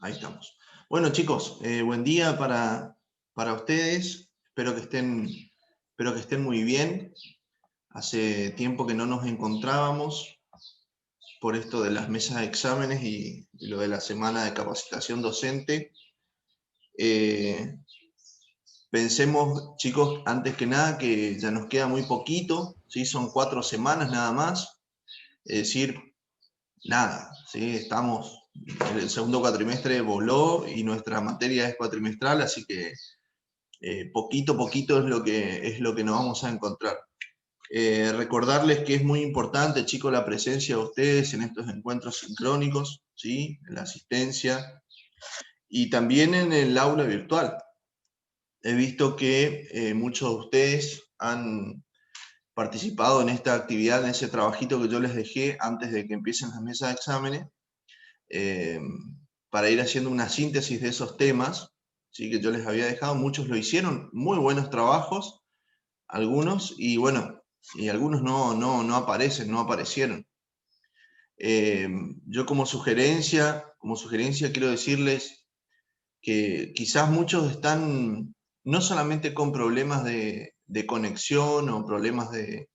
Ahí estamos. Bueno, chicos, buen día para ustedes. Espero que estén muy bien. Hace tiempo que no nos encontrábamos por esto de las mesas de exámenes y lo de la semana de capacitación docente. Eh, Pensemos, chicos, antes que nada, que ya nos queda muy poquito, ¿sí? Son 4 semanas nada más. Es decir, nada, ¿sí? El segundo cuatrimestre voló y nuestra materia es cuatrimestral, así que poquito a poquito es lo que nos vamos a encontrar. Recordarles que es muy importante, chicos, la presencia de ustedes en estos encuentros sincrónicos, ¿sí? En la asistencia y también en el aula virtual. He visto que muchos de ustedes han participado en esta actividad, en ese trabajito que yo les dejé antes de que empiecen las mesas de exámenes, eh, para ir haciendo una síntesis de esos temas, ¿sí? Que yo les había dejado. Muchos lo hicieron, muy buenos trabajos, algunos, y bueno, y algunos no aparecen, no aparecieron. Yo como sugerencia quiero decirles que quizás muchos están no solamente con problemas de conexión o problemas de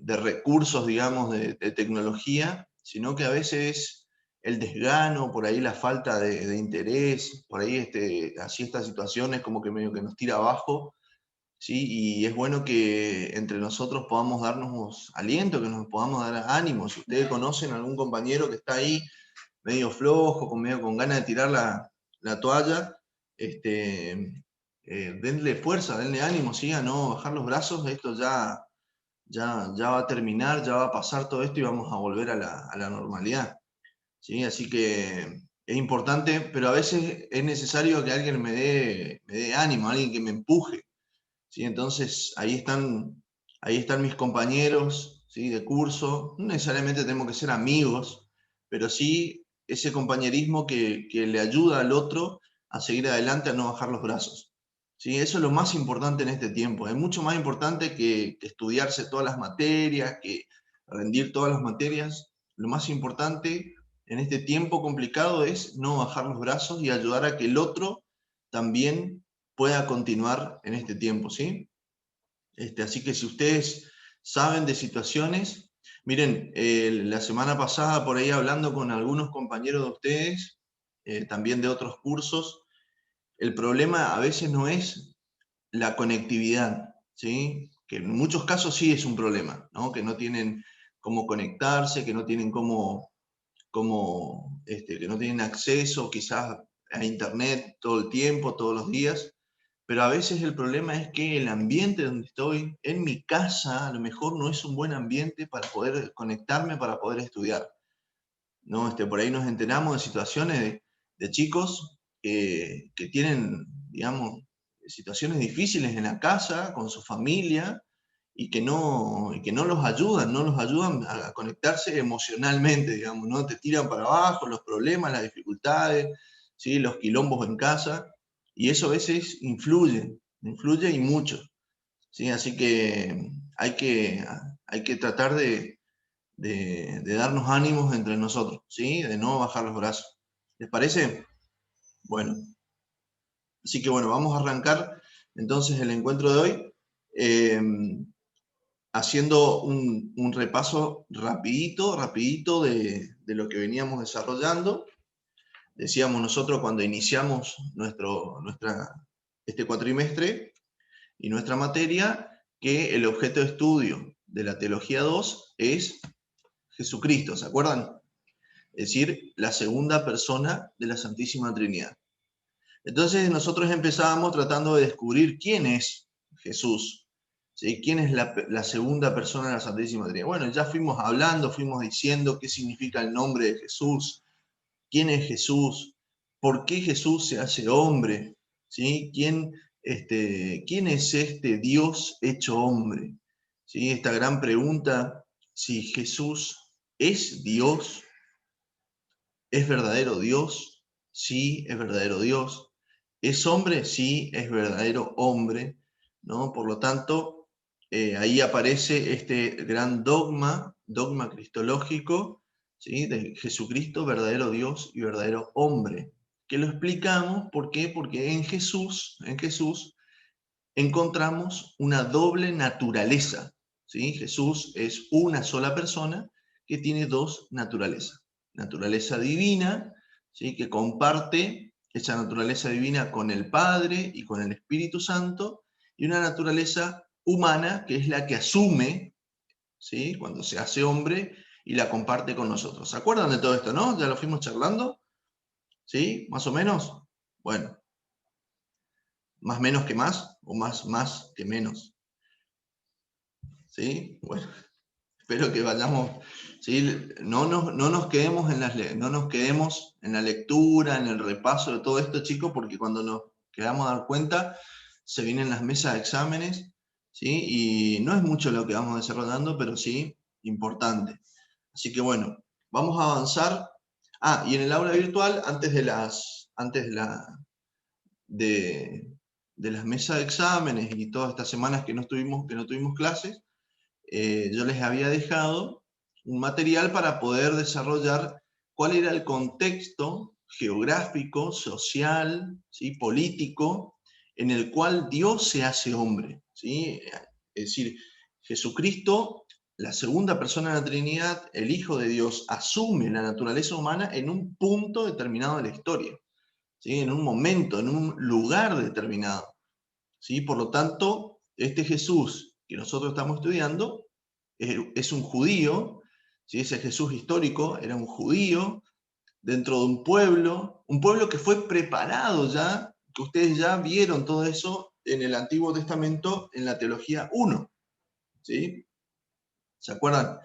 recursos, digamos, de tecnología, sino que a veces el desgano, por ahí la falta de interés, por ahí así estas situaciones como que medio que nos tira abajo, ¿sí? Y es bueno que entre nosotros podamos darnos aliento, que nos podamos dar ánimo. Si ustedes conocen a algún compañero que está ahí medio flojo, medio con ganas de tirar la toalla, denle fuerza, denle ánimo, ¿sí? A no bajar los brazos. Esto ya va a terminar, ya va a pasar todo esto y vamos a volver a la normalidad, ¿sí? Así que es importante, pero a veces es necesario que alguien me dé ánimo, alguien que me empuje, ¿sí? Entonces ahí están mis compañeros, ¿sí? De curso. No necesariamente tenemos que ser amigos, pero sí ese compañerismo que le ayuda al otro a seguir adelante, a no bajar los brazos, ¿sí? Eso es lo más importante en este tiempo. Es mucho más importante que estudiarse todas las materias, que rendir todas las materias. Lo más importante en este tiempo complicado es no bajar los brazos y ayudar a que el otro también pueda continuar en este tiempo, ¿sí? Así que si ustedes saben de situaciones, miren, la semana pasada por ahí hablando con algunos compañeros de ustedes, también de otros cursos, el problema a veces no es la conectividad, ¿sí? Que en muchos casos sí es un problema, ¿no? Que no tienen cómo conectarse, que no tienen que no tienen acceso quizás a internet todo el tiempo, todos los días, pero a veces el problema es que el ambiente donde estoy, en mi casa, a lo mejor no es un buen ambiente para poder conectarme, para poder estudiar, ¿no? Por ahí nos enteramos de situaciones de chicos que tienen, digamos, situaciones difíciles en la casa, con su familia, y que no los ayudan a conectarse emocionalmente, digamos, ¿no? Te tiran para abajo los problemas, las dificultades, ¿sí? Los quilombos en casa, y eso a veces influye y mucho, ¿sí? Así que hay que tratar de darnos ánimos entre nosotros, ¿sí? De no bajar los brazos. ¿Les parece? Bueno, así que bueno, vamos a arrancar entonces el encuentro de hoy. Eh, Haciendo un repaso rapidito de lo que veníamos desarrollando. Decíamos nosotros cuando iniciamos este cuatrimestre y nuestra materia, que el objeto de estudio de la Teología 2 es Jesucristo, ¿se acuerdan? Es decir, la segunda persona de la Santísima Trinidad. Entonces nosotros empezábamos tratando de descubrir quién es Jesús, ¿sí? ¿Quién es la segunda persona de la Santísima Trinidad? Bueno, ya fuimos hablando, fuimos diciendo qué significa el nombre de Jesús, quién es Jesús, por qué Jesús se hace hombre, ¿sí? ¿Quién es este Dios hecho hombre? ¿Sí? Esta gran pregunta, si Jesús es Dios, ¿es verdadero Dios? Sí, es verdadero Dios. ¿Es hombre? Sí, es verdadero hombre, ¿no? Por lo tanto, ahí aparece este gran dogma cristológico, ¿sí? De Jesucristo, verdadero Dios y verdadero hombre. Que lo explicamos, ¿por qué? Porque en Jesús encontramos una doble naturaleza, ¿sí? Jesús es una sola persona que tiene dos naturalezas. Naturaleza divina, ¿sí? Que comparte esa naturaleza divina con el Padre y con el Espíritu Santo, y una naturaleza humana que es la que asume, ¿sí? Cuando se hace hombre y la comparte con nosotros. ¿Se acuerdan de todo esto, no? ¿Ya lo fuimos charlando? ¿Sí? ¿Más o menos? Bueno, ¿más menos que más o más que menos? ¿Sí? Bueno, espero que vayamos, ¿sí? No nos quedemos no nos quedemos en la lectura, en el repaso de todo esto, chicos, porque cuando nos quedamos a dar cuenta, se vienen las mesas de exámenes, ¿sí? Y no es mucho lo que vamos desarrollando, pero sí importante. Así que bueno, vamos a avanzar. Ah, y en el aula virtual, de, de las mesas de exámenes y todas estas semanas que no tuvimos clases, yo les había dejado un material para poder desarrollar cuál era el contexto geográfico, social, ¿sí? Político, en el cual Dios se hace hombre, ¿sí? Es decir, Jesucristo, la segunda persona de la Trinidad, el Hijo de Dios, asume la naturaleza humana en un punto determinado de la historia, ¿sí? En un momento, en un lugar determinado, ¿sí? Por lo tanto, este Jesús que nosotros estamos estudiando es un judío, ¿sí? Ese Jesús histórico era un judío dentro de un pueblo que fue preparado ya, que ustedes ya vieron todo eso en el Antiguo Testamento, en la Teología 1, ¿sí? ¿Se acuerdan?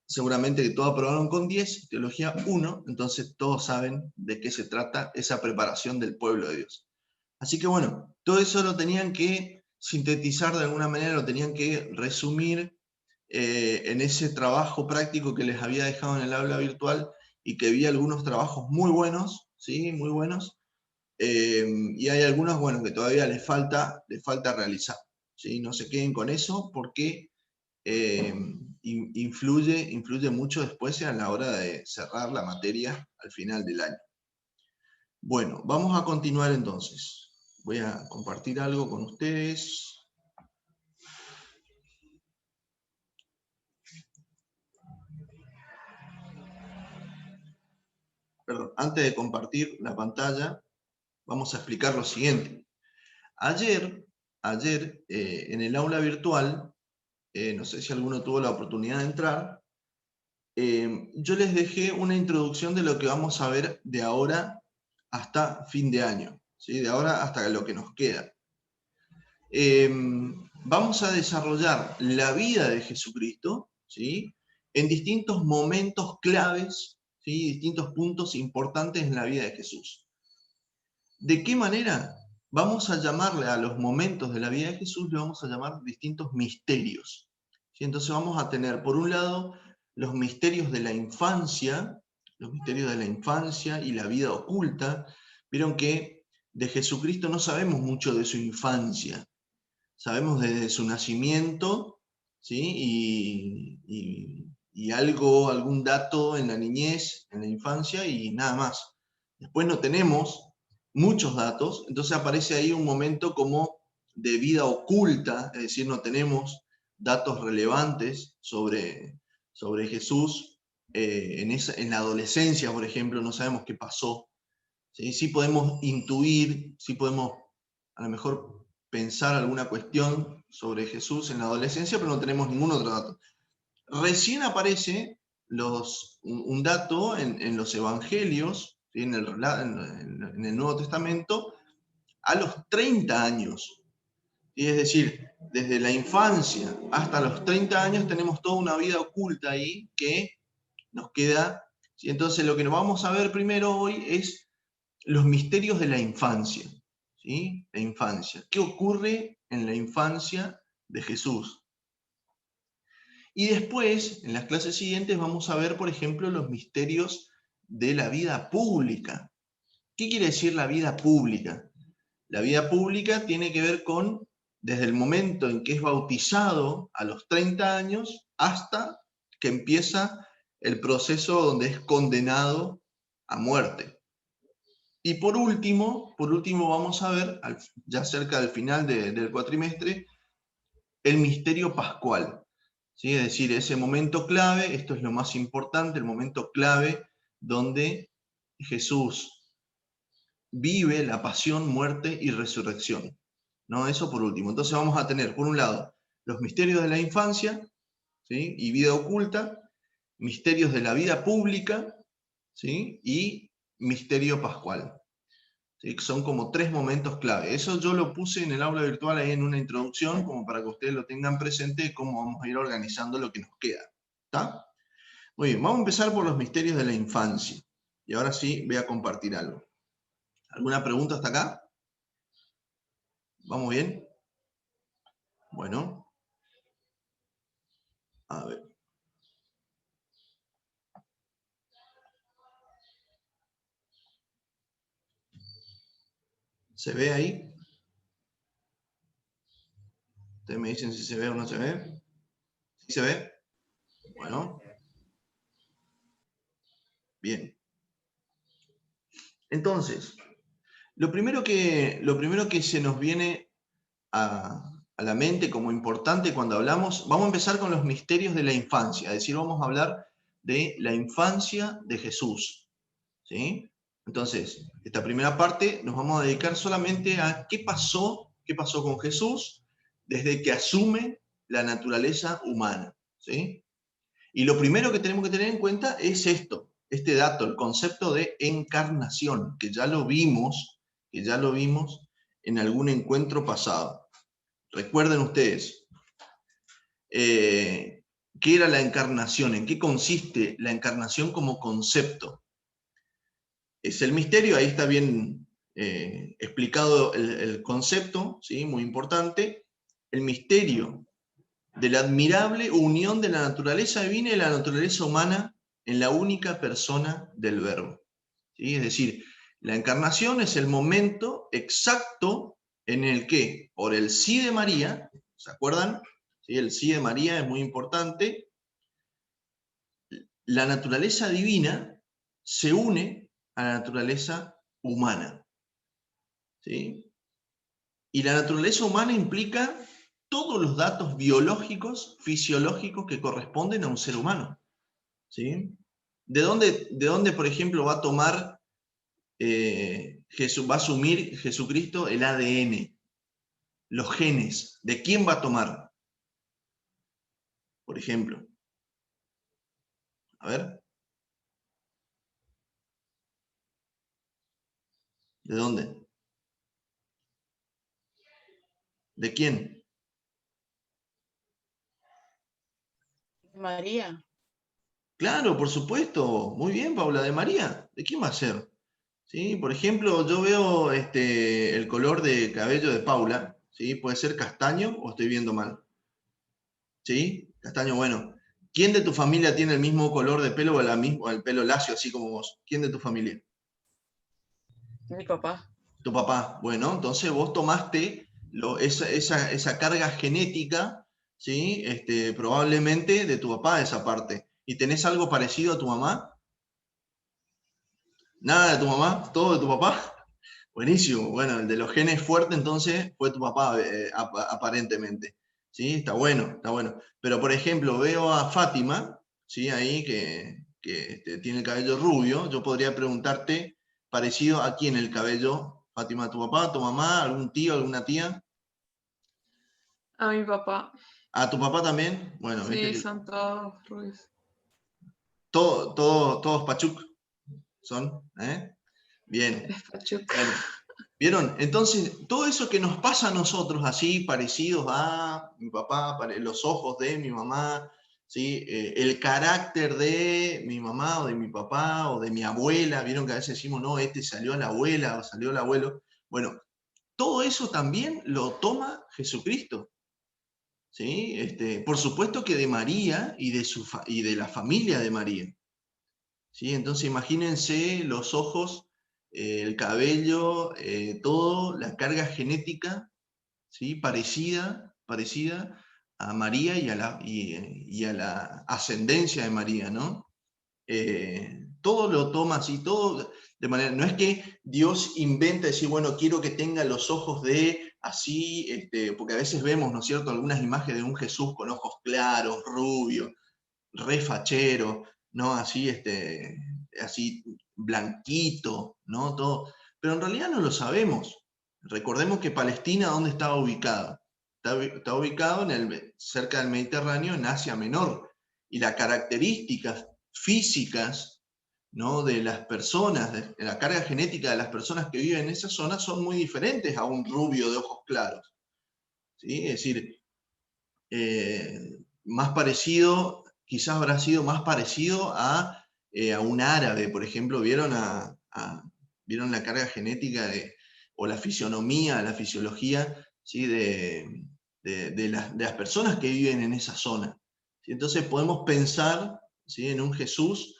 Seguramente que todos aprobaron con 10, Teología 1, entonces todos saben de qué se trata esa preparación del pueblo de Dios. Así que bueno, todo eso lo tenían que sintetizar de alguna manera, lo tenían que resumir en ese trabajo práctico que les había dejado en el aula virtual, y que vi algunos trabajos muy buenos, ¿sí? Muy buenos, y hay algunos, bueno, que todavía les falta realizar, ¿sí? No se queden con eso, porque eh, influye mucho después a la hora de cerrar la materia al final del año. Bueno, vamos a continuar entonces. Voy a compartir algo con ustedes. Perdón, antes de compartir la pantalla, vamos a explicar lo siguiente. Ayer en el aula virtual, no sé si alguno tuvo la oportunidad de entrar, yo les dejé una introducción de lo que vamos a ver de ahora hasta fin de año, ¿sí? De ahora hasta lo que nos queda. Vamos a desarrollar la vida de Jesucristo, ¿sí? En distintos momentos claves, ¿sí? Distintos puntos importantes en la vida de Jesús. ¿De qué manera? Vamos a llamarle a los momentos de la vida de Jesús, le vamos a llamar distintos misterios, ¿sí? Entonces vamos a tener, por un lado, los misterios de la infancia y la vida oculta. Vieron que de Jesucristo no sabemos mucho de su infancia. Sabemos desde su nacimiento, ¿sí? Y algún dato en la niñez, en la infancia, y nada más. Después no tenemos muchos datos, entonces aparece ahí un momento como de vida oculta, es decir, no tenemos datos relevantes sobre Jesús. En la adolescencia, por ejemplo, no sabemos qué pasó. ¿Sí? Sí podemos intuir, sí podemos a lo mejor pensar alguna cuestión sobre Jesús en la adolescencia, pero no tenemos ningún otro dato. Recién aparece un dato en los evangelios, ¿sí? en el Nuevo Testamento, a los 30 años. ¿Sí? Es decir, desde la infancia hasta los 30 años tenemos toda una vida oculta ahí que nos queda. ¿Sí? Entonces lo que nos vamos a ver primero hoy es los misterios de la infancia, ¿sí? La infancia. ¿Qué ocurre en la infancia de Jesús? Y después, en las clases siguientes, vamos a ver, por ejemplo, los misterios de la vida pública. ¿Qué quiere decir la vida pública? La vida pública tiene que ver con, desde el momento en que es bautizado a los 30 años hasta que empieza el proceso donde es condenado a muerte. Y por último vamos a ver, ya cerca del final del cuatrimestre, el misterio pascual. ¿Sí? Es decir, ese momento clave, esto es lo más importante, el momento clave donde Jesús vive la pasión, muerte y resurrección. ¿No? Eso por último. Entonces vamos a tener, por un lado, los misterios de la infancia, ¿sí? Y vida oculta, misterios de la vida pública, ¿sí? Y misterio pascual. ¿Sí? Son como 3 momentos clave. Eso yo lo puse en el aula virtual ahí en una introducción, como para que ustedes lo tengan presente, cómo vamos a ir organizando lo que nos queda. ¿Está? Muy bien, vamos a empezar por los misterios de la infancia. Y ahora sí, voy a compartir algo. ¿Alguna pregunta hasta acá? ¿Vamos bien? Bueno, a ver. ¿Se ve ahí? Ustedes me dicen si se ve o no se ve. ¿Sí se ve? Bueno, bien. Entonces, lo primero que se nos viene a la mente como importante cuando hablamos, vamos a empezar con los misterios de la infancia, es decir, vamos a hablar de la infancia de Jesús. ¿Sí? Entonces, esta primera parte nos vamos a dedicar solamente a qué pasó con Jesús desde que asume la naturaleza humana. ¿Sí? Y lo primero que tenemos que tener en cuenta es este dato, el concepto de encarnación, que ya lo vimos en algún encuentro pasado. Recuerden ustedes, ¿qué era la encarnación? ¿En qué consiste la encarnación como concepto? Es el misterio, ahí está bien explicado el concepto, ¿sí? Muy importante. El misterio de la admirable unión de la naturaleza divina y la naturaleza humana en la única persona del Verbo. ¿Sí? Es decir, la encarnación es el momento exacto en el que, por el sí de María, ¿se acuerdan? ¿Sí? El sí de María es muy importante. La naturaleza divina se une a la naturaleza humana. ¿Sí? Y la naturaleza humana implica todos los datos biológicos, fisiológicos que corresponden a un ser humano. ¿Sí? ¿De dónde, por ejemplo, va a tomar va a asumir Jesucristo el ADN? Los genes. ¿De quién va a tomar? Por ejemplo. A ver. ¿De dónde? ¿De quién? María. Claro, por supuesto. Muy bien, Paula, de María. ¿De quién va a ser? ¿Sí? Por ejemplo, yo veo el color de cabello de Paula. ¿Sí? ¿Puede ser castaño o estoy viendo mal? ¿Sí? Castaño, bueno. ¿Quién de tu familia tiene el mismo color de pelo o el pelo lacio, así como vos? ¿Quién de tu familia? Mi papá. Tu papá. Bueno, entonces vos tomaste esa carga genética, ¿sí? Probablemente de tu papá, esa parte. ¿Y tenés algo parecido a tu mamá? ¿Nada de tu mamá? ¿Todo de tu papá? Buenísimo. Bueno, el de los genes fuerte entonces fue tu papá, aparentemente. ¿Sí? Está bueno, está bueno. Pero, por ejemplo, veo a Fátima, ¿sí? Ahí que tiene el cabello rubio. Yo podría preguntarte, parecido a quién el cabello, Fátima, tu papá, tu mamá, algún tío, alguna tía. A mi papá. ¿A tu papá también? Bueno, viste Sí, que son todos rubios. todos Pachuk son, ¿eh? Bien. Es Pachuca. Bueno, ¿vieron? Entonces, todo eso que nos pasa a nosotros, así parecidos a mi papá, los ojos de mi mamá, ¿sí? El carácter de mi mamá o de mi papá o de mi abuela, ¿vieron que a veces decimos, no, este salió a la abuela o salió el abuelo? Bueno, todo eso también lo toma Jesucristo. ¿Sí? Por supuesto que de María y de la familia de María. ¿Sí? Entonces imagínense los ojos, el cabello, todo, la carga genética, ¿sí? parecida a María y a la ascendencia de María, ¿no? todo lo toma así, todo de manera, no es que Dios inventa decir, bueno, quiero que tenga los ojos de así, porque a veces vemos, ¿no es cierto?, algunas imágenes de un Jesús con ojos claros, rubio, re fachero, ¿no? Así, así blanquito, ¿no? Todo. Pero en realidad no lo sabemos. Recordemos que Palestina, ¿dónde estaba ubicado? Está ubicado cerca del Mediterráneo, en Asia Menor. Y las características físicas, ¿no?, de las personas, de la carga genética de las personas que viven en esa zona son muy diferentes a un rubio de ojos claros. ¿Sí? Es decir, más parecido, quizás habrá sido más parecido a un árabe, por ejemplo. ¿Vieron, ¿vieron la carga genética o la fisionomía, la fisiología, ¿sí?, de las personas que viven en esa zona? ¿Sí? Entonces podemos pensar, ¿sí?, en un Jesús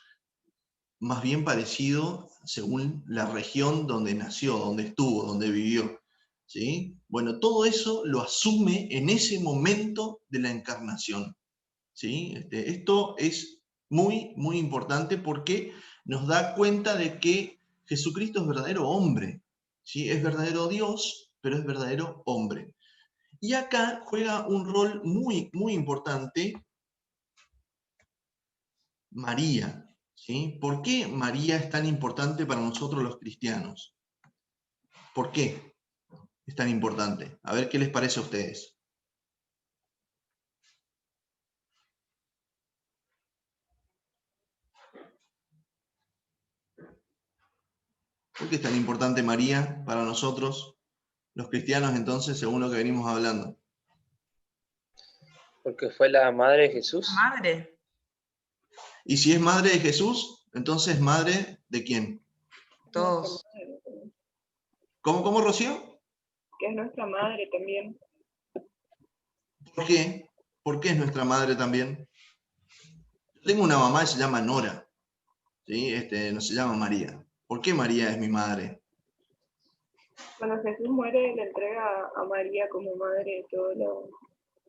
más bien parecido según la región donde nació, donde estuvo, donde vivió. ¿Sí? Bueno, todo eso lo asume en ese momento de la encarnación. ¿Sí? Esto es muy, muy importante porque nos da cuenta de que Jesucristo es verdadero hombre. ¿Sí? Es verdadero Dios, pero es verdadero hombre. Y acá juega un rol muy, muy importante María. ¿Sí? ¿Por qué María es tan importante para nosotros los cristianos? ¿Por qué es tan importante? A ver qué les parece a ustedes. ¿Por qué es tan importante María para nosotros, los cristianos, entonces, según lo que venimos hablando? Porque fue la madre de Jesús. Madre. Y si es madre de Jesús, entonces ¿madre de quién? Todos. ¿Cómo, Rocío? Que es nuestra madre también. ¿Por qué? ¿Por qué es nuestra madre también? Tengo una mamá que se llama Nora, ¿sí? No se llama María. ¿Por qué María es mi madre? Cuando Jesús muere, le entrega a María como madre de todas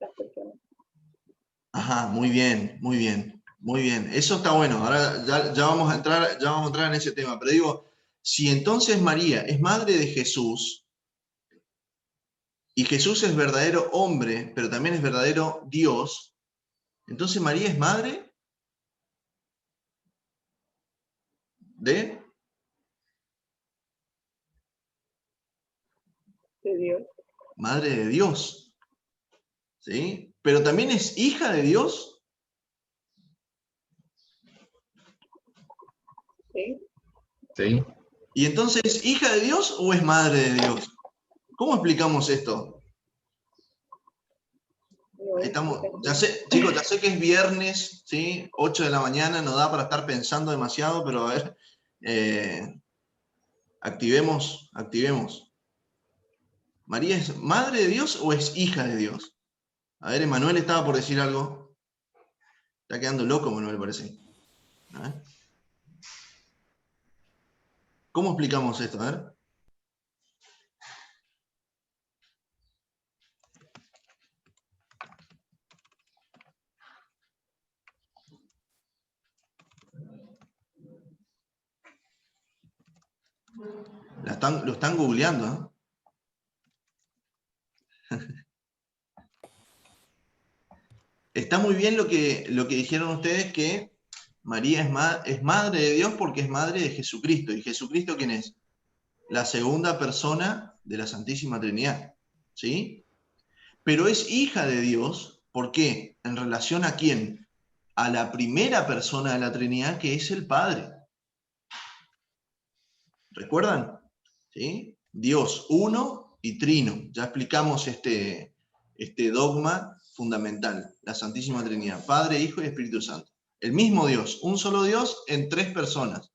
las personas. Ajá, muy bien, muy bien, muy bien. Eso está bueno. Ahora ya vamos a entrar en ese tema. Pero digo, si entonces María es madre de Jesús, y Jesús es verdadero hombre, pero también es verdadero Dios, entonces María es madre de De Dios. madre de Dios, ¿sí? Pero también es hija de Dios. ¿Sí? Sí. ¿Y entonces hija de Dios o es madre de Dios? ¿Cómo explicamos esto? No, Ahí estamos. Ya sé, chicos, ya sé que es viernes, ¿sí? 8 de la mañana, no da para estar pensando demasiado, pero a ver, activemos. ¿María es madre de Dios o es hija de Dios? A ver, Emanuel estaba por decir algo. Está quedando loco, Emanuel, parece. A ver. ¿Cómo explicamos esto? A ver. Lo están googleando, ¿no? Está muy bien lo que dijeron ustedes, que María es madre de Dios porque es madre de Jesucristo. ¿Y Jesucristo quién es? La segunda persona de la Santísima Trinidad. ¿Sí? Pero es hija de Dios, ¿por qué? ¿En relación a quién? A la primera persona de la Trinidad, que es el Padre. ¿Recuerdan? ¿Sí? Dios uno y trino. Ya explicamos este dogma fundamental, la Santísima Trinidad, Padre, Hijo y Espíritu Santo. El mismo Dios, un solo Dios en tres personas.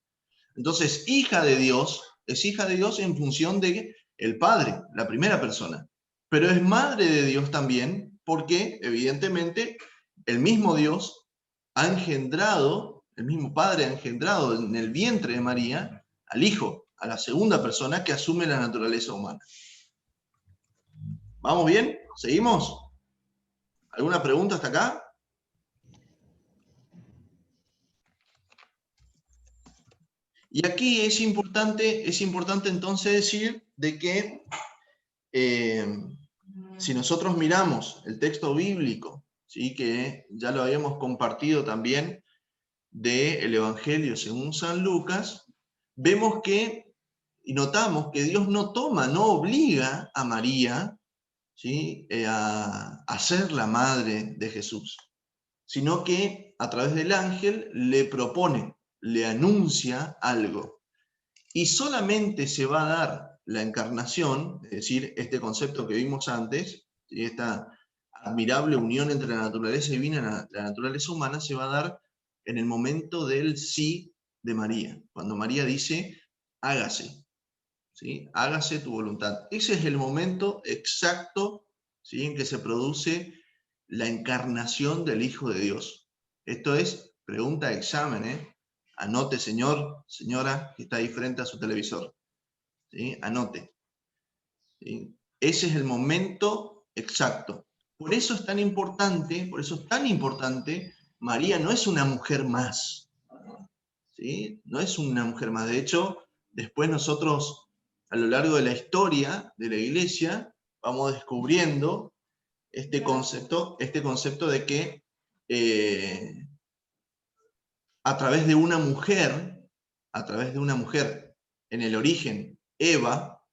Entonces, hija de Dios es hija de Dios en función de el Padre, la primera persona. Pero es madre de Dios también porque, evidentemente, el mismo Dios ha engendrado, el mismo Padre ha engendrado en el vientre de María al Hijo, a la segunda persona que asume la naturaleza humana. ¿Vamos bien? ¿Seguimos? ¿Alguna pregunta hasta acá? Y aquí es importante entonces decir de que si nosotros miramos el texto bíblico, ¿sí?, que ya lo habíamos compartido también del Evangelio según San Lucas, vemos que, y notamos que Dios no obliga a María, ¿sí?, a ser la madre de Jesús, sino que a través del ángel le propone, le anuncia algo. Y solamente se va a dar la encarnación, es decir, este concepto que vimos antes, ¿sí?, esta admirable unión entre la naturaleza divina y la naturaleza humana, se va a dar en el momento del sí de María, cuando María dice, hágase, ¿sí?, hágase tu voluntad. Ese es el momento exacto, ¿sí?, en que se produce la encarnación del Hijo de Dios. Esto es pregunta de examen, ¿eh? Anote, señor, señora, que está ahí frente a su televisor, ¿sí? Anote, ¿sí? Ese es el momento exacto. Por eso es tan importante, María no es una mujer más, ¿sí? No es una mujer más. De hecho, después nosotros, a lo largo de la historia de la Iglesia, vamos descubriendo este concepto de que a través de una mujer, en el origen, Eva,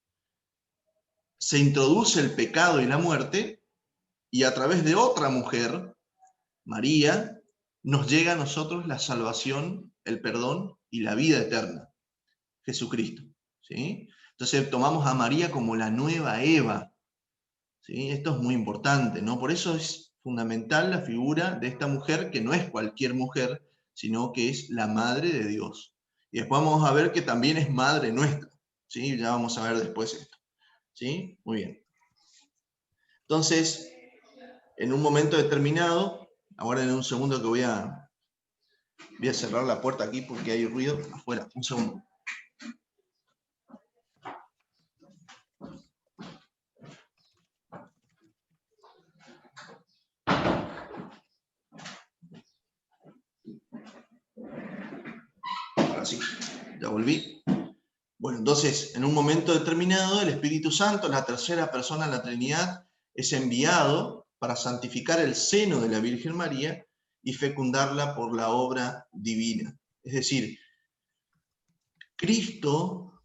se introduce el pecado y la muerte, y a través de otra mujer, María, nos llega a nosotros la salvación, el perdón y la vida eterna, Jesucristo, ¿sí? Entonces tomamos a María como la nueva Eva, ¿sí? Esto es muy importante, ¿no? Por eso es fundamental la figura de esta mujer, que no es cualquier mujer, sino que es la Madre de Dios. Y después vamos a ver que también es Madre nuestra, ¿sí? Ya vamos a ver después esto, ¿sí? Muy bien. Entonces, en un momento determinado, ahora en un segundo que voy a cerrar la puerta aquí porque hay ruido afuera, un segundo. Ahora sí, ya volví. Bueno, entonces, en un momento determinado, el Espíritu Santo, la tercera persona de la Trinidad, es enviado para santificar el seno de la Virgen María y fecundarla por la obra divina. Es decir, Cristo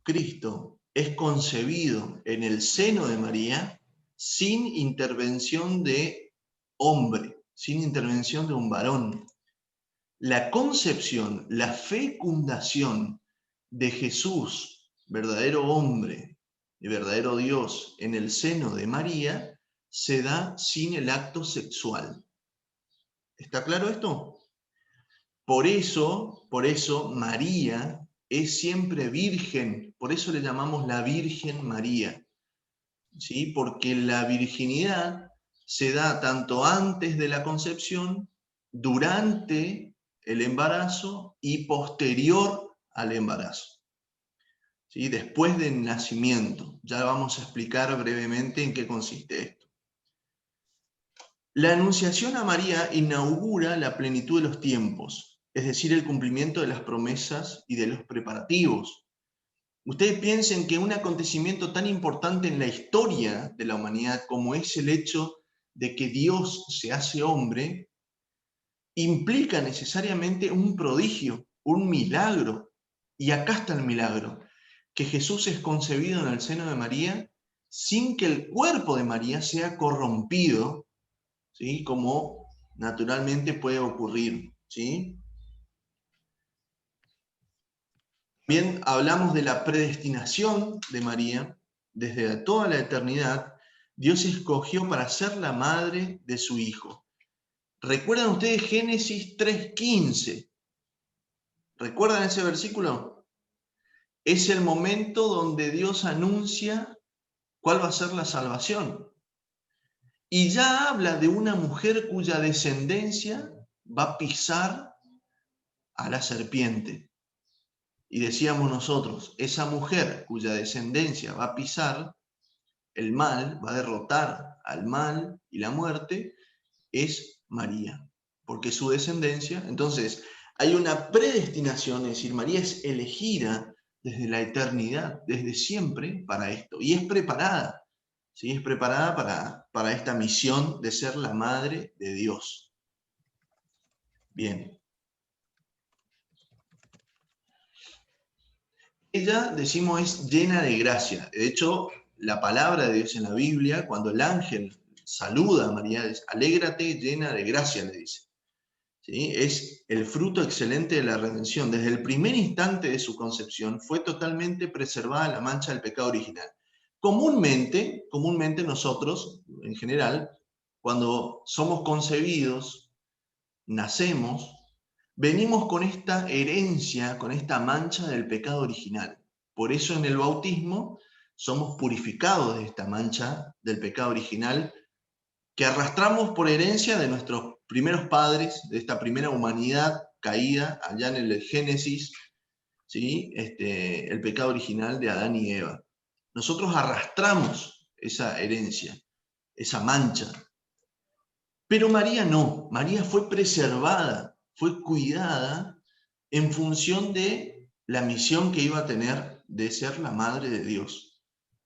es concebido en el seno de María sin intervención de hombre, sin intervención de un varón. La concepción, la fecundación de Jesús, verdadero hombre y verdadero Dios, en el seno de María, se da sin el acto sexual. ¿Está claro esto? Por eso María es siempre virgen, por eso le llamamos la Virgen María, ¿sí? Porque la virginidad se da tanto antes de la concepción, durante el embarazo y posterior al embarazo, ¿sí? Después del nacimiento. Ya vamos a explicar brevemente en qué consiste esto. La anunciación a María inaugura la plenitud de los tiempos, es decir, el cumplimiento de las promesas y de los preparativos. Ustedes piensen que un acontecimiento tan importante en la historia de la humanidad como es el hecho de que Dios se hace hombre, implica necesariamente un prodigio, un milagro. Y acá está el milagro, que Jesús es concebido en el seno de María sin que el cuerpo de María sea corrompido, ¿sí?, como naturalmente puede ocurrir, ¿sí? Bien, hablamos de la predestinación de María. Desde toda la eternidad, Dios escogió para ser la madre de su Hijo. ¿Recuerdan ustedes Génesis 3:15? ¿Recuerdan ese versículo? Es el momento donde Dios anuncia cuál va a ser la salvación. Y ya habla de una mujer cuya descendencia va a pisar a la serpiente. Y decíamos nosotros, esa mujer cuya descendencia va a pisar el mal, va a derrotar al mal y la muerte, es María, porque su descendencia. Entonces, hay una predestinación, es decir, María es elegida desde la eternidad, desde siempre, para esto. Y es preparada, ¿sí? Es preparada para esta misión de ser la madre de Dios. Bien. Ella, decimos, es llena de gracia. De hecho, la palabra de Dios en la Biblia, cuando el ángel saluda a María, es alégrate llena de gracia, le dice. ¿Sí? Es el fruto excelente de la redención. Desde el primer instante de su concepción fue totalmente preservada la mancha del pecado original. Comúnmente nosotros, en general, cuando somos concebidos, nacemos, venimos con esta herencia, con esta mancha del pecado original. Por eso en el bautismo somos purificados de esta mancha del pecado original que arrastramos por herencia de nuestros primeros padres, de esta primera humanidad caída allá en el Génesis, ¿sí? El pecado original de Adán y Eva. Nosotros arrastramos esa herencia, esa mancha. Pero María no, María fue preservada, fue cuidada en función de la misión que iba a tener de ser la madre de Dios.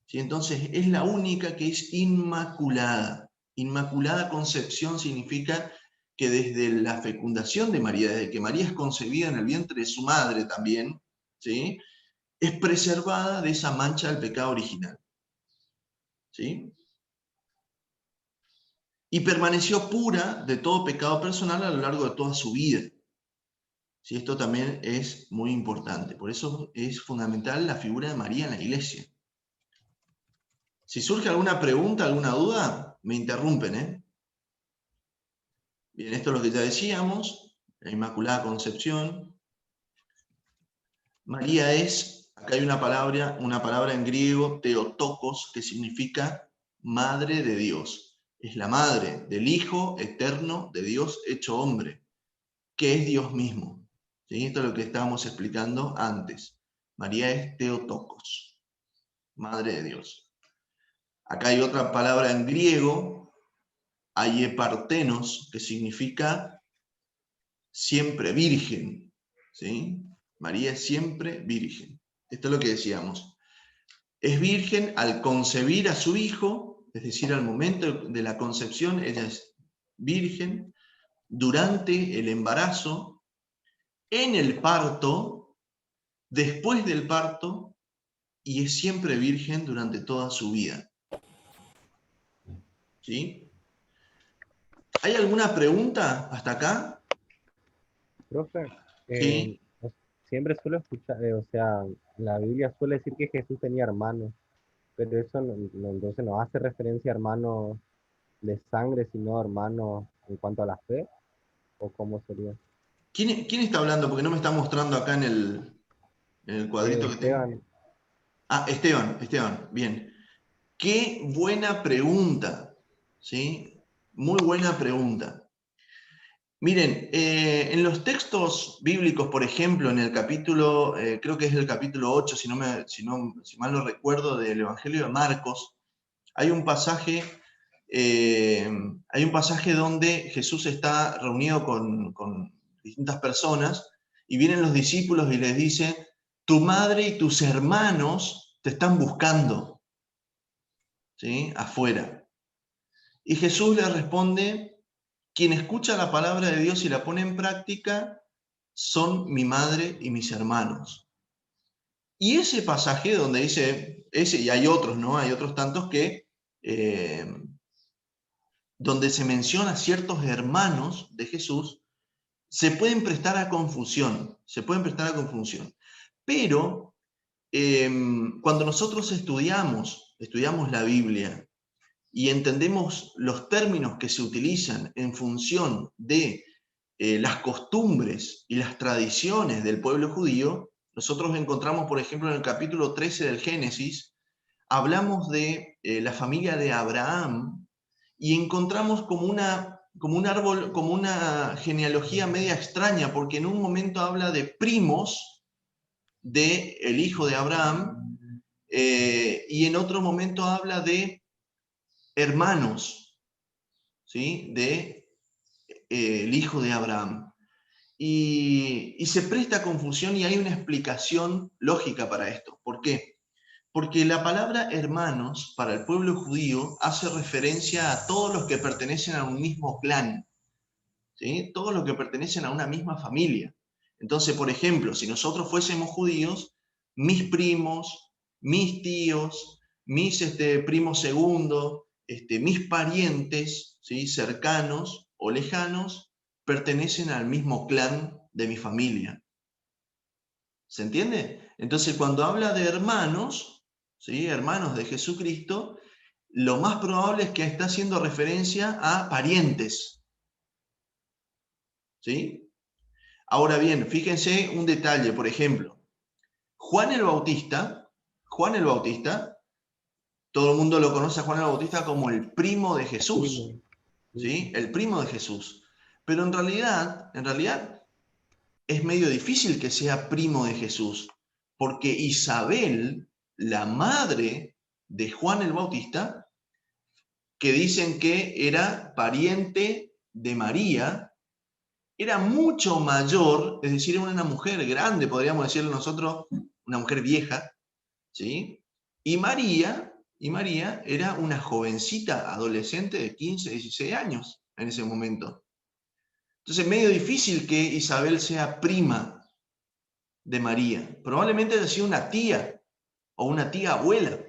¿Sí? Entonces es la única que es inmaculada. Inmaculada concepción significa que desde la fecundación de María, desde que María es concebida en el vientre de su madre también, ¿sí? Es preservada de esa mancha del pecado original. ¿Sí? Y permaneció pura de todo pecado personal a lo largo de toda su vida. ¿Sí? Esto también es muy importante. Por eso es fundamental la figura de María en la iglesia. Si surge alguna pregunta, alguna duda, me interrumpen, ¿eh? Bien, esto es lo que ya decíamos, la Inmaculada Concepción. María es, acá hay una palabra en griego, Theotokos, que significa Madre de Dios. Es la madre del Hijo eterno de Dios hecho hombre, que es Dios mismo. ¿Sí? Esto es lo que estábamos explicando antes. María es Theotokos, Madre de Dios. Acá hay otra palabra en griego, aiepartenos, que significa siempre virgen. ¿Sí? María es siempre virgen. Esto es lo que decíamos. Es virgen al concebir a su hijo, es decir, al momento de la concepción, ella es virgen, durante el embarazo, en el parto, después del parto, y es siempre virgen durante toda su vida. ¿Sí? ¿Hay alguna pregunta hasta acá? Profe, Sí. siempre suelo escuchar, o sea, la Biblia suele decir que Jesús tenía hermanos, pero eso entonces no hace referencia a hermanos de sangre, sino hermanos en cuanto a la fe, o cómo sería. ¿Quién está hablando? Porque no me está mostrando acá en el cuadrito que tengo. Esteban, Ah, Esteban, bien. Qué buena pregunta, ¿sí? Muy buena pregunta. Miren, en los textos bíblicos, por ejemplo, en el capítulo, creo que es el capítulo 8, si mal no recuerdo, del Evangelio de Marcos, hay un pasaje, donde Jesús está reunido con distintas personas y vienen los discípulos y les dice, tu madre y tus hermanos te están buscando, ¿sí? Afuera. Y Jesús le responde, quien escucha la palabra de Dios y la pone en práctica son mi madre y mis hermanos. Y ese pasaje donde dice, y hay otros, ¿no? Hay otros tantos que, donde se menciona ciertos hermanos de Jesús, se pueden prestar a confusión, Pero cuando nosotros estudiamos la Biblia y entendemos los términos que se utilizan en función de las costumbres y las tradiciones del pueblo judío, nosotros encontramos, por ejemplo, en el capítulo 13 del Génesis, hablamos de la familia de Abraham y encontramos como un árbol, como una genealogía media extraña, porque en un momento habla de primos del hijo de Abraham y en otro momento habla de hermanos, ¿sí? De el hijo de Abraham. y se presta confusión y hay una explicación lógica para esto. ¿Por qué? Porque la palabra hermanos para el pueblo judío hace referencia a todos los que pertenecen a un mismo clan, ¿sí? Todos los que pertenecen a una misma familia. Entonces, por ejemplo, si nosotros fuésemos judíos, mis primos, mis tíos, mis primos segundos, mis parientes, ¿sí? Cercanos o lejanos, pertenecen al mismo clan de mi familia. ¿Se entiende? Entonces, cuando habla de hermanos, ¿sí? Hermanos de Jesucristo, lo más probable es que está haciendo referencia a parientes, ¿sí? Ahora bien, fíjense un detalle, por ejemplo, Juan el Bautista, todo el mundo lo conoce a Juan el Bautista como el primo de Jesús, ¿sí? El primo de Jesús. Pero en realidad es medio difícil que sea primo de Jesús, porque Isabel, la madre de Juan el Bautista, que dicen que era pariente de María, era mucho mayor, es decir, era una mujer grande, podríamos decirle nosotros, una mujer vieja, ¿sí? Y María era una jovencita adolescente de 15, 16 años en ese momento. Entonces, medio difícil que Isabel sea prima de María. Probablemente haya sido una tía o una tía abuela.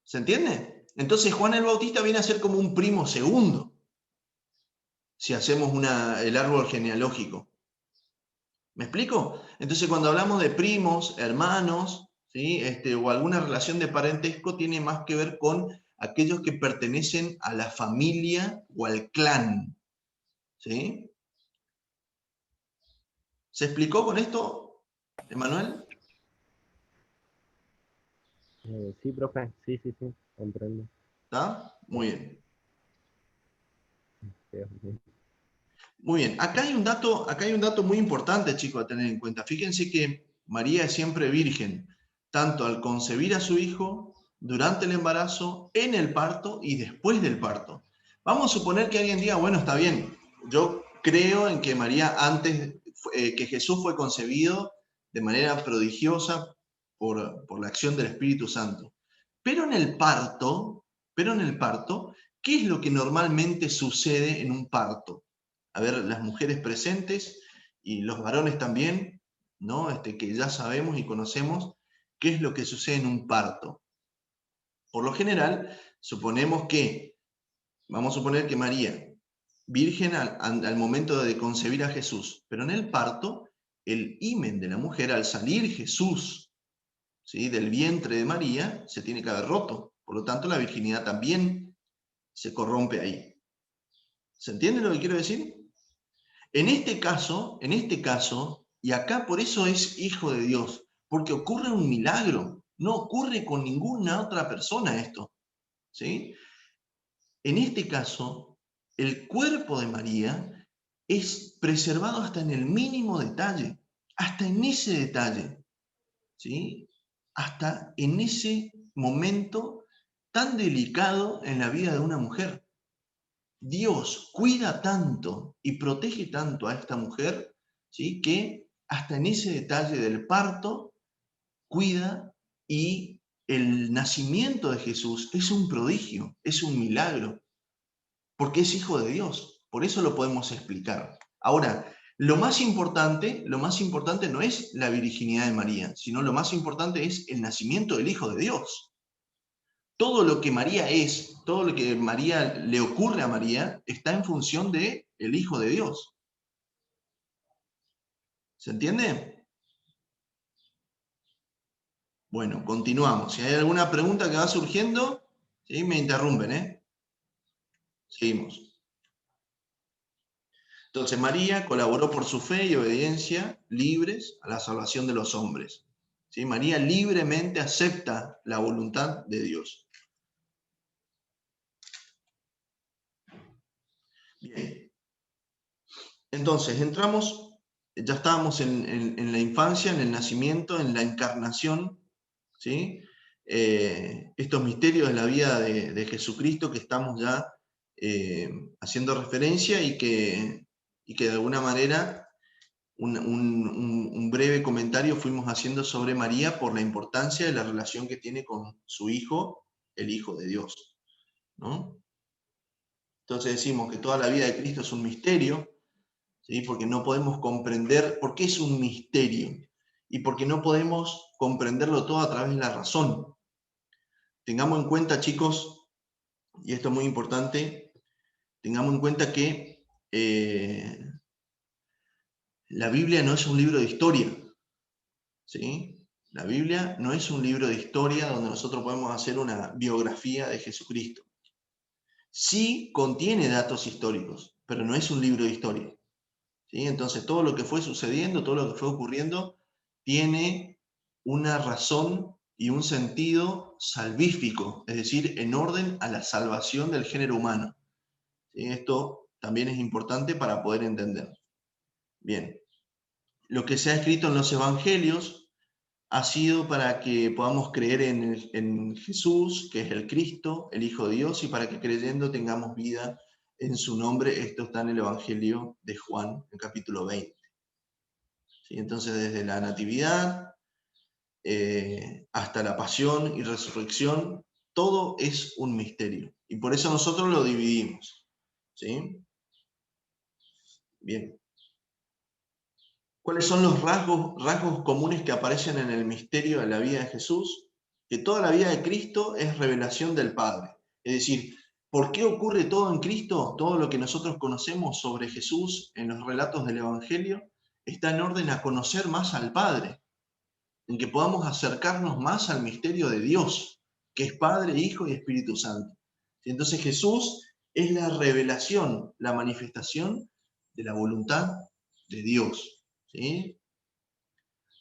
¿Se entiende? Entonces, Juan el Bautista viene a ser como un primo segundo, si hacemos el árbol genealógico. ¿Me explico? Entonces, cuando hablamos de primos, hermanos, ¿sí? O alguna relación de parentesco, tiene más que ver con aquellos que pertenecen a la familia o al clan. ¿Sí? ¿Se explicó con esto, Emanuel? Sí, profe, sí, comprendo. ¿Está? Muy bien. Sí. Muy bien. Acá hay un dato muy importante, chicos, a tener en cuenta. Fíjense que María es siempre virgen, tanto al concebir a su hijo, durante el embarazo, en el parto y después del parto. Vamos a suponer que alguien diga, bueno, está bien, yo creo en que María que Jesús fue concebido de manera prodigiosa por la acción del Espíritu Santo. Pero en el parto, ¿qué es lo que normalmente sucede en un parto? A ver, las mujeres presentes y los varones también, ¿no? Que ya sabemos y conocemos qué es lo que sucede en un parto. Por lo general, vamos a suponer que María, virgen al momento de concebir a Jesús, pero en el parto, el himen de la mujer, al salir Jesús, ¿sí? Del vientre de María, se tiene que haber roto. Por lo tanto, la virginidad también se corrompe ahí. ¿Se entiende lo que quiero decir? En este caso, y acá por eso es hijo de Dios, porque ocurre un milagro, no ocurre con ninguna otra persona esto, ¿sí? En este caso, el cuerpo de María es preservado hasta en el mínimo detalle, hasta en ese detalle, ¿sí? Hasta en ese momento tan delicado en la vida de una mujer. Dios cuida tanto y protege tanto a esta mujer, ¿sí? Que hasta en ese detalle del parto cuida, y el nacimiento de Jesús es un prodigio, es un milagro, porque es hijo de Dios. Por eso lo podemos explicar. Ahora, lo más importante no es la virginidad de María, sino lo más importante es el nacimiento del Hijo de Dios. Todo lo que María es, todo lo que María le ocurre a María, está en función del Hijo de Dios. ¿Se entiende? Bueno, continuamos. Si hay alguna pregunta que va surgiendo, ¿sí? Me interrumpen, ¿eh? Seguimos. Entonces María colaboró por su fe y obediencia libres a la salvación de los hombres. ¿Sí? María libremente acepta la voluntad de Dios. Bien. Entonces, ya estábamos en la infancia, en el nacimiento, en la encarnación, ¿sí? Estos misterios de la vida de Jesucristo que estamos ya haciendo referencia y que y que de alguna manera un breve comentario fuimos haciendo sobre María por la importancia de la relación que tiene con su Hijo, el Hijo de Dios, ¿no? Entonces decimos que toda la vida de Cristo es un misterio, ¿sí? Porque no podemos comprender por qué es un misterio y porque no podemos comprenderlo todo a través de la razón. Tengamos en cuenta, chicos, y esto es muy importante, tengamos en cuenta que la Biblia no es un libro de historia, ¿sí? La Biblia no es un libro de historia donde nosotros podemos hacer una biografía de Jesucristo. Sí contiene datos históricos, pero no es un libro de historia, ¿sí? Entonces todo lo que fue sucediendo, todo lo que fue ocurriendo, tiene una razón y un sentido salvífico, es decir, en orden a la salvación del género humano, ¿sí? Esto también es importante para poder entender. Bien, lo que se ha escrito en los evangelios ha sido para que podamos creer en Jesús, que es el Cristo, el Hijo de Dios, y para que creyendo tengamos vida en su nombre. Esto está en el Evangelio de Juan, el capítulo 20. ¿Sí? Entonces, desde la Natividad hasta la pasión y resurrección, todo es un misterio. Y por eso nosotros lo dividimos. ¿Sí? Bien. ¿Cuáles son los rasgos comunes que aparecen en el misterio de la vida de Jesús? Que toda la vida de Cristo es revelación del Padre. Es decir, ¿por qué ocurre todo en Cristo? Todo lo que nosotros conocemos sobre Jesús en los relatos del Evangelio está en orden a conocer más al Padre, en que podamos acercarnos más al misterio de Dios, que es Padre, Hijo y Espíritu Santo. Entonces Jesús es la revelación, la manifestación de la voluntad de Dios. ¿Sí?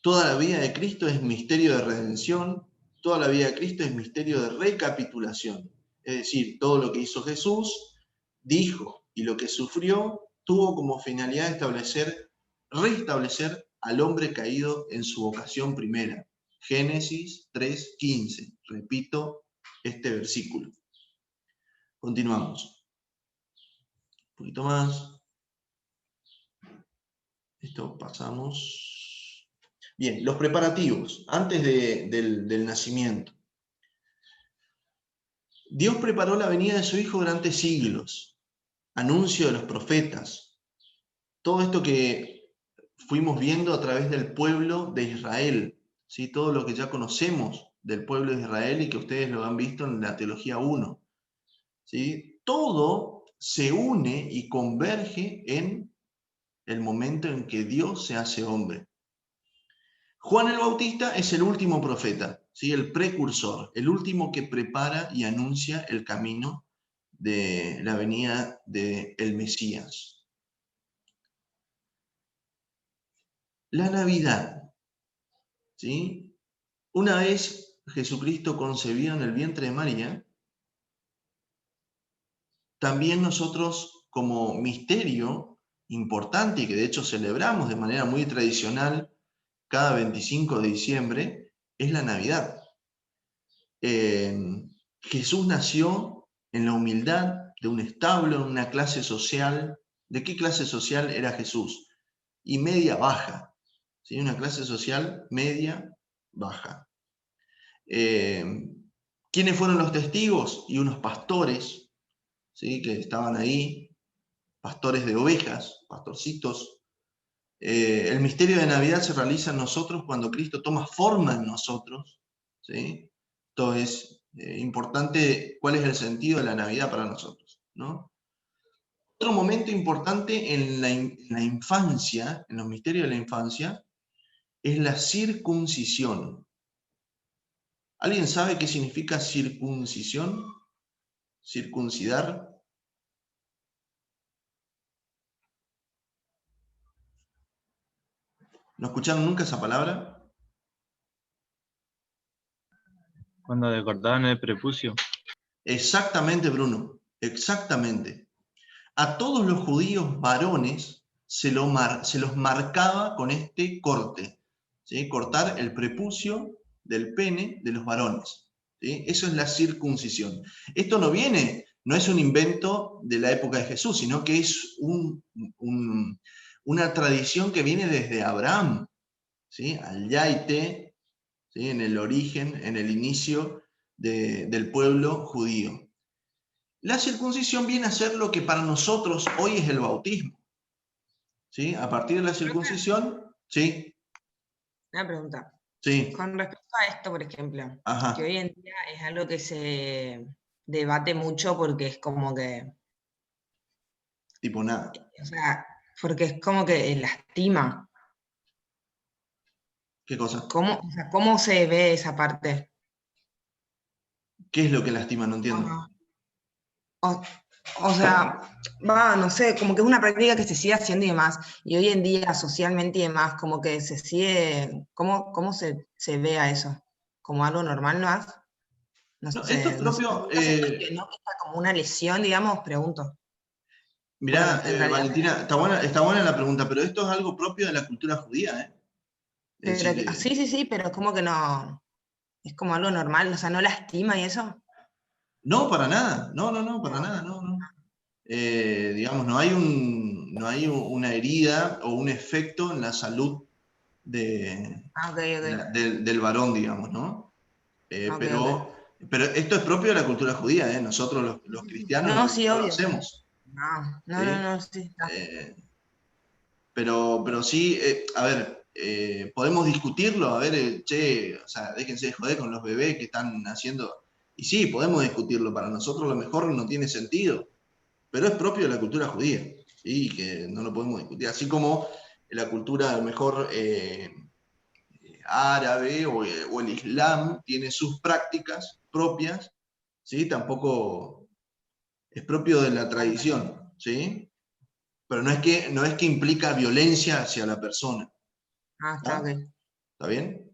Toda la vida de Cristo es misterio de redención, toda la vida de Cristo es misterio de recapitulación. Es decir, todo lo que hizo Jesús, dijo y lo que sufrió, tuvo como finalidad restablecer al hombre caído en su vocación primera. Génesis 3:15. Repito este versículo. Continuamos. Un poquito más. Esto pasamos. Bien, los preparativos, antes del nacimiento. Dios preparó la venida de su Hijo durante siglos. Anuncio de los profetas. Todo esto que fuimos viendo a través del pueblo de Israel, ¿sí? Todo lo que ya conocemos del pueblo de Israel y que ustedes lo han visto en la Teología 1. ¿Sí? Todo se une y converge en el momento en que Dios se hace hombre. Juan el Bautista es el último profeta, ¿sí? El precursor, el último que prepara y anuncia el camino de la venida del Mesías. La Navidad, ¿sí? Una vez Jesucristo concebido en el vientre de María, también nosotros como misterio importante y que de hecho celebramos de manera muy tradicional cada 25 de diciembre, es la Navidad. Jesús nació en la humildad de un establo, en una clase social. ¿De qué clase social era Jesús? Y media baja, ¿sí? Una clase social media baja. ¿Quiénes fueron los testigos? Y unos pastores, ¿sí? Que estaban ahí, pastores de ovejas, pastorcitos. El misterio de Navidad se realiza en nosotros cuando Cristo toma forma en nosotros, ¿sí? Esto es importante, cuál es el sentido de la Navidad para nosotros, ¿no? Otro momento importante en la infancia, en los misterios de la infancia, es la circuncisión. ¿Alguien sabe qué significa circuncisión? Circuncidar. ¿No escucharon nunca esa palabra? Cuando acordaban el prepucio. Exactamente, Bruno, exactamente. A todos los judíos varones se los marcaba con este corte, ¿sí? Cortar el prepucio del pene de los varones, ¿sí? Eso es la circuncisión. Esto no viene no es un invento de la época de Jesús, sino que es una tradición que viene desde Abraham, ¿sí? Al yaite, ¿sí? En el origen, en el inicio del pueblo judío. La circuncisión viene a ser lo que para nosotros hoy es el bautismo, ¿sí? A partir de la circuncisión, ¿sí? Una pregunta. Sí. Con respecto a esto, por ejemplo, Ajá. que hoy en día es algo que se debate mucho porque es como que, Tipo nada. o sea, porque es como que lastima. ¿Qué cosa? O sea, ¿cómo se ve esa parte? ¿Qué es lo que lastima? No entiendo. Ajá. O sea, no sé, como que es una práctica que se sigue haciendo y demás, y hoy en día socialmente y demás, como que se sigue, ¿cómo se ve a eso? ¿Como algo normal más? No No, sé, esto es propio. nunca sentí que no, que está como una lesión, digamos, pregunto. Mirá, Porque en realidad, Valentina, está buena la pregunta, pero esto es algo propio de la cultura judía, ¿eh? Es pero decir, sí, pero es como que no, es como algo normal, o sea, no lastima y eso. no, para nada, no, para nada, no. Digamos, no hay una herida o un efecto en la salud Ok. del varón, digamos, ¿no? Ok. Pero esto es propio de la cultura judía, ¿eh? Nosotros los cristianos No, sí, no lo obvio. hacemos, ¿sí? No, sí, está. Pero sí, a ver, podemos discutirlo, a ver, che, o sea, déjense de joder con los bebés que están haciendo. Y sí, podemos discutirlo, para nosotros a lo mejor no tiene sentido, pero es propio de la cultura judía, ¿sí? Que no lo podemos discutir. Así como la cultura a lo mejor árabe o el Islam tiene sus prácticas propias, ¿sí? Tampoco es propio de la tradición, ¿sí? Pero no es que implica violencia hacia la persona. Está ¿Está? ok. ¿Está bien?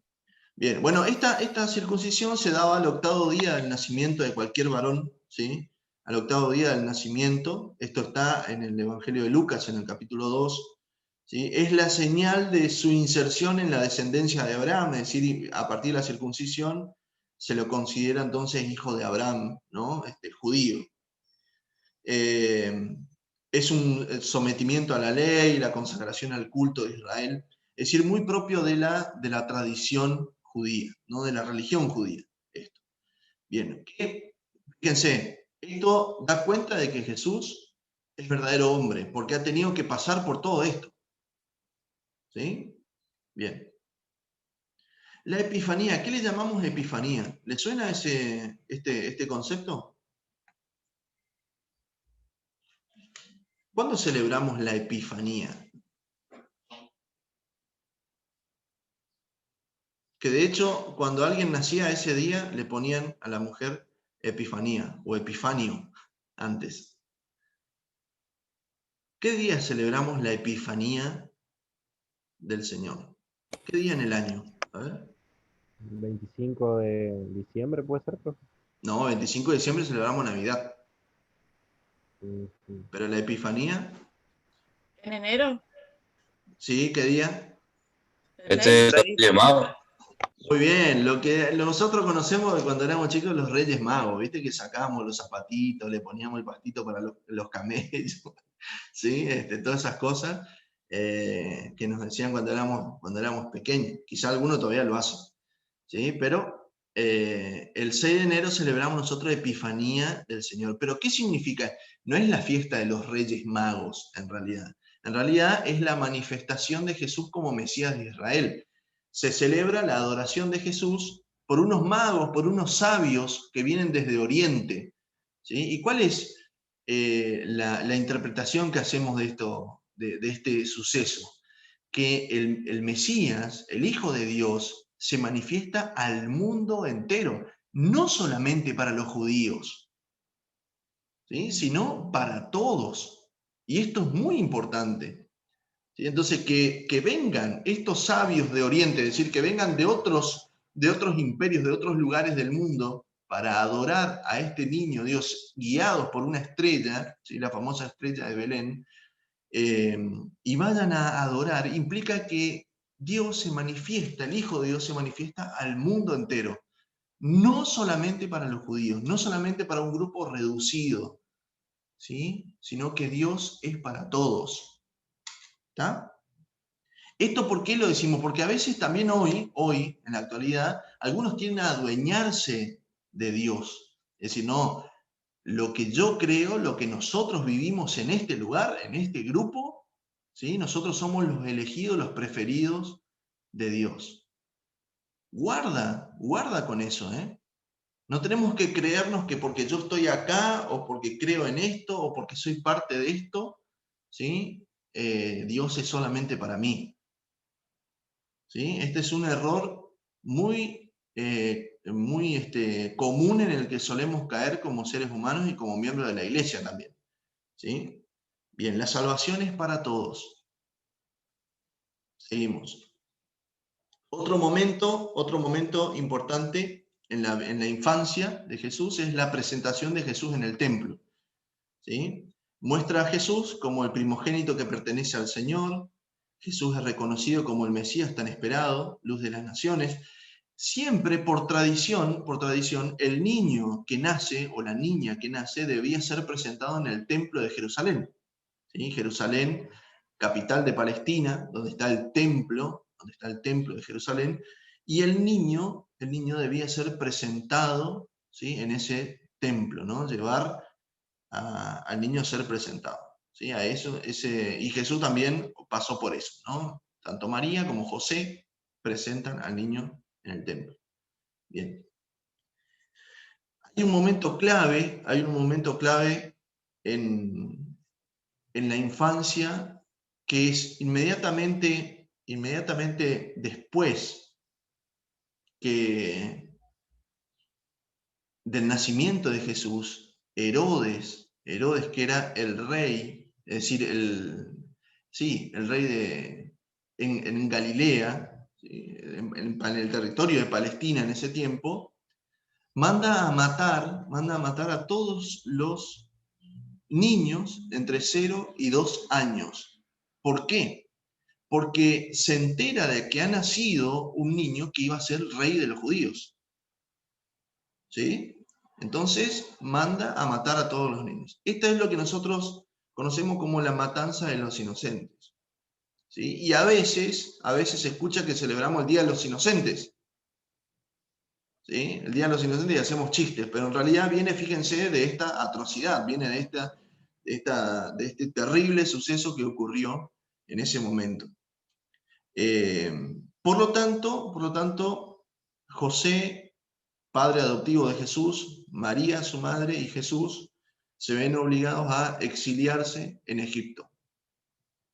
Bien, bueno, esta circuncisión se daba al octavo día del nacimiento de cualquier varón, ¿sí? Al octavo día del nacimiento, esto está en el Evangelio de Lucas, en el capítulo 2, ¿sí? Es la señal de su inserción en la descendencia de Abraham, es decir, a partir de la circuncisión se lo considera entonces hijo de Abraham, ¿no? Judío. Es un sometimiento a la ley, la consagración al culto de Israel, es decir, muy propio de la tradición judía, ¿no? De la religión judía. Esto. Bien, fíjense, esto da cuenta de que Jesús es verdadero hombre, porque ha tenido que pasar por todo esto. ¿Sí? Bien. La epifanía, ¿qué le llamamos epifanía? ¿Le suena este concepto? ¿Cuándo celebramos la epifanía? Que de hecho, cuando alguien nacía ese día, le ponían a la mujer Epifanía o Epifanio antes. ¿Qué día celebramos la Epifanía del Señor? ¿Qué día en el año? A ver. 25 de diciembre puede ser, profe. No, 25 de diciembre celebramos Navidad. Sí. Pero la Epifanía, ¿En enero? ¿sí? ¿Qué día? ¿El Este es 6? los Reyes Magos. Muy bien, lo que nosotros conocemos de cuando éramos chicos, los Reyes Magos, ¿viste? Que sacábamos los zapatitos, le poníamos el pastito para los camellos, ¿sí? Todas esas cosas que nos decían cuando éramos pequeños. Quizá alguno todavía lo hace, ¿sí? Pero el 6 de enero celebramos nosotros Epifanía del Señor. ¿Pero qué significa? No es la fiesta de los Reyes Magos, en realidad. En realidad es la manifestación de Jesús como Mesías de Israel. Se celebra la adoración de Jesús por unos magos, por unos sabios que vienen desde Oriente, ¿sí? ¿Y cuál es la interpretación que hacemos de este suceso? Que el Mesías, el Hijo de Dios, se manifiesta al mundo entero, no solamente para los judíos, ¿sí? Sino para todos. Y esto es muy importante. ¿Sí? Entonces, que vengan estos sabios de Oriente, es decir, que vengan de otros imperios, de otros lugares del mundo, para adorar a este niño Dios, guiados por una estrella, ¿sí? La famosa estrella de Belén, y vayan a adorar, implica que Dios se manifiesta, el Hijo de Dios se manifiesta al mundo entero. no solamente para los judíos, no solamente para un grupo reducido, ¿sí? Sino que Dios es para todos. ¿Está? ¿Esto por qué lo decimos? Porque a veces también hoy, en la actualidad, algunos tienden a adueñarse de Dios. Es decir, no, lo que yo creo, lo que nosotros vivimos en este lugar, en este grupo, ¿sí? Nosotros somos los elegidos, los preferidos de Dios. Guarda con eso, ¿eh? No tenemos que creernos que porque yo estoy acá, o porque creo en esto, o porque soy parte de esto, ¿sí? Dios es solamente para mí. ¿Sí? Este es un error muy común en el que solemos caer como seres humanos y como miembros de la iglesia también. ¿Sí? Bien, la salvación es para todos. Seguimos. Otro momento importante en la infancia de Jesús es la presentación de Jesús en el templo. ¿Sí? Muestra a Jesús como el primogénito que pertenece al Señor. Jesús es reconocido como el Mesías tan esperado, luz de las naciones. Siempre por tradición, el niño que nace o la niña que nace debía ser presentado en el templo de Jerusalén. ¿Sí? Jerusalén, capital de Palestina, donde está el templo de Jerusalén, y el niño debía ser presentado, ¿sí? En ese templo, ¿no? Llevar al niño a ser presentado. ¿Sí? Y Jesús también pasó por eso, ¿no? Tanto María como José presentan al niño en el templo. Bien. Hay un momento clave en la infancia, que es inmediatamente después del nacimiento de Jesús. Herodes, que era el rey, es decir, el rey en Galilea, ¿sí? En el territorio de Palestina en ese tiempo, manda a matar a todos los niños entre 0 y 2 años. ¿Por qué? Porque se entera de que ha nacido un niño que iba a ser rey de los judíos. ¿Sí? Entonces manda a matar a todos los niños. Esto es lo que nosotros conocemos como la matanza de los inocentes. ¿Sí? Y a veces se escucha que celebramos el Día de los Inocentes. ¿Sí? El Día de los Inocentes y hacemos chistes, pero en realidad viene, fíjense, de esta atrocidad, viene de este terrible suceso que ocurrió en ese momento. Por lo tanto, José, padre adoptivo de Jesús, María, su madre, y Jesús se ven obligados a exiliarse en Egipto.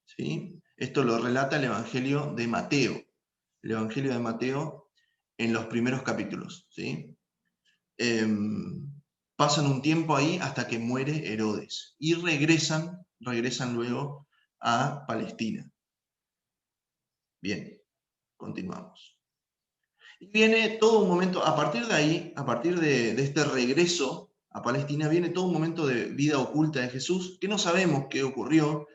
¿Sí? Esto lo relata el Evangelio de Mateo. El Evangelio de Mateo en los primeros capítulos. ¿Sí? Pasan un tiempo ahí hasta que muere Herodes y regresan luego a Palestina. Bien, continuamos. Y viene todo un momento, a partir de ahí, a partir de este regreso a Palestina, viene todo un momento de vida oculta de Jesús, que no sabemos qué ocurrió.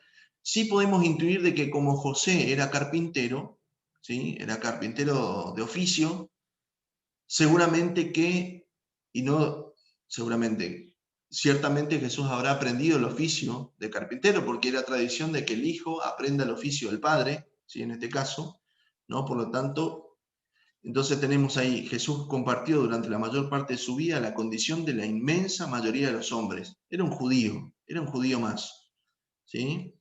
Sí podemos intuir de que como José era carpintero, ¿sí? Era carpintero de oficio, ciertamente Jesús habrá aprendido el oficio de carpintero, porque era tradición de que el hijo aprenda el oficio del padre, ¿sí? En este caso, ¿no? Por lo tanto, entonces tenemos ahí, Jesús compartió durante la mayor parte de su vida la condición de la inmensa mayoría de los hombres. Era un judío más. ¿Sí?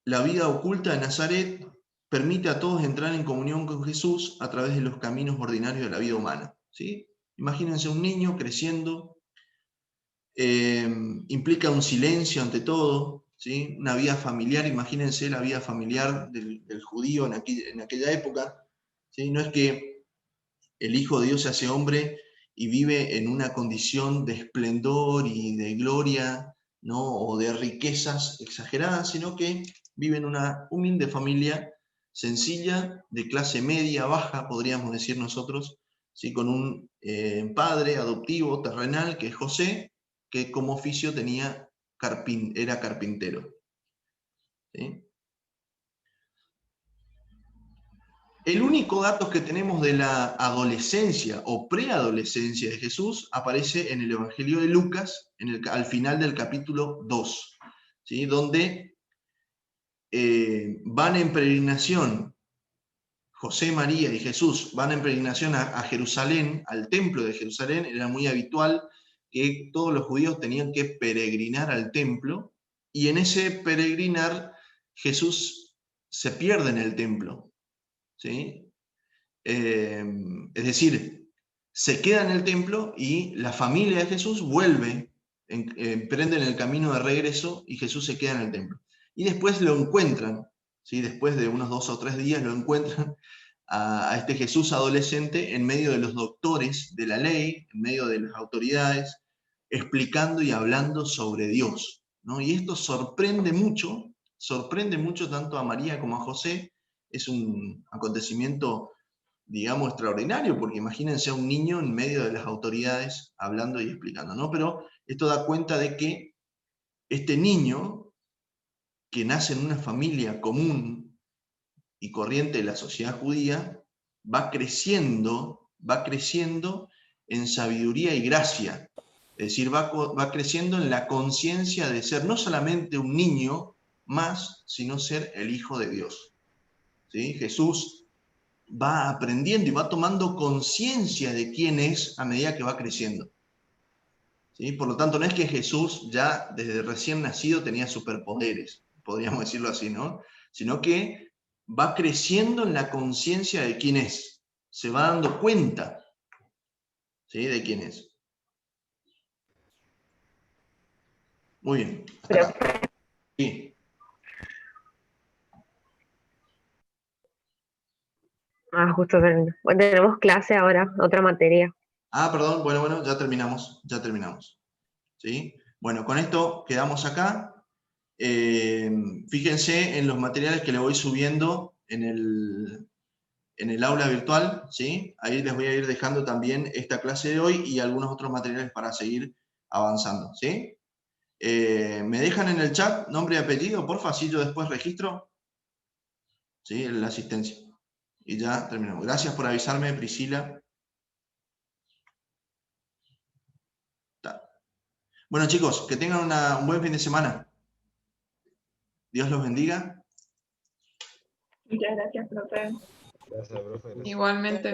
La vida oculta de Nazaret permite a todos entrar en comunión con Jesús a través de los caminos ordinarios de la vida humana. ¿Sí? Imagínense un niño creciendo, implica un silencio ante todo, ¿sí? Una vida familiar, imagínense la vida familiar del judío en aquella época. ¿Sí? No es que el Hijo de Dios se hace hombre y vive en una condición de esplendor y de gloria, ¿no? O de riquezas exageradas, sino que vive en una humilde familia sencilla, de clase media, baja, podríamos decir nosotros, ¿sí? Con un padre adoptivo, terrenal, que es José, que como oficio era carpintero. ¿Sí? El único dato que tenemos de la adolescencia o preadolescencia de Jesús aparece en el Evangelio de Lucas, al final del capítulo 2, ¿sí? Donde van en peregrinación, José, María y Jesús van en peregrinación a Jerusalén, al templo de Jerusalén. Era muy habitual que todos los judíos tenían que peregrinar al templo, y en ese peregrinar Jesús se pierde en el templo, ¿sí? Es decir, se queda en el templo y la familia de Jesús vuelve, emprenden el camino de regreso y Jesús se queda en el templo. Y después lo encuentran, ¿sí? Después de unos 2 o 3 días lo encuentran a este Jesús adolescente en medio de los doctores de la ley, en medio de las autoridades, explicando y hablando sobre Dios, ¿no? Y esto sorprende mucho tanto a María como a José. Es un acontecimiento, digamos, extraordinario, porque imagínense a un niño en medio de las autoridades hablando y explicando, ¿no? Pero esto da cuenta de que este niño, que nace en una familia común y corriente de la sociedad judía, va creciendo en sabiduría y gracia. Es decir, va creciendo en la conciencia de ser no solamente un niño más, sino ser el Hijo de Dios, ¿sí? Jesús va aprendiendo y va tomando conciencia de quién es a medida que va creciendo, ¿sí? Por lo tanto, no es que Jesús ya desde recién nacido tenía superpoderes, podríamos decirlo así, ¿no? Sino que va creciendo en la conciencia de quién es, se va dando cuenta, ¿sí? De quién es. Muy bien. Hasta acá. Sí. Justo bueno, tenemos clase ahora, otra materia. Perdón, bueno, ya terminamos. ¿Sí? Bueno, con esto quedamos acá. Fíjense en los materiales que le voy subiendo en el aula virtual, ¿sí? Ahí les voy a ir dejando también esta clase de hoy y algunos otros materiales para seguir avanzando, ¿sí? ¿Me dejan en el chat nombre y apellido, porfa, así yo después registro? ¿Sí? La asistencia. Y ya terminamos. Gracias por avisarme, Priscila. Bueno, chicos, que tengan un buen fin de semana. Dios los bendiga. Muchas gracias, profe. Gracias, profe. Igualmente.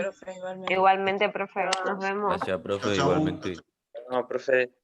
Igualmente, profe. Nos vemos. Gracias, profe, Chau, chau. igualmente. No, profe.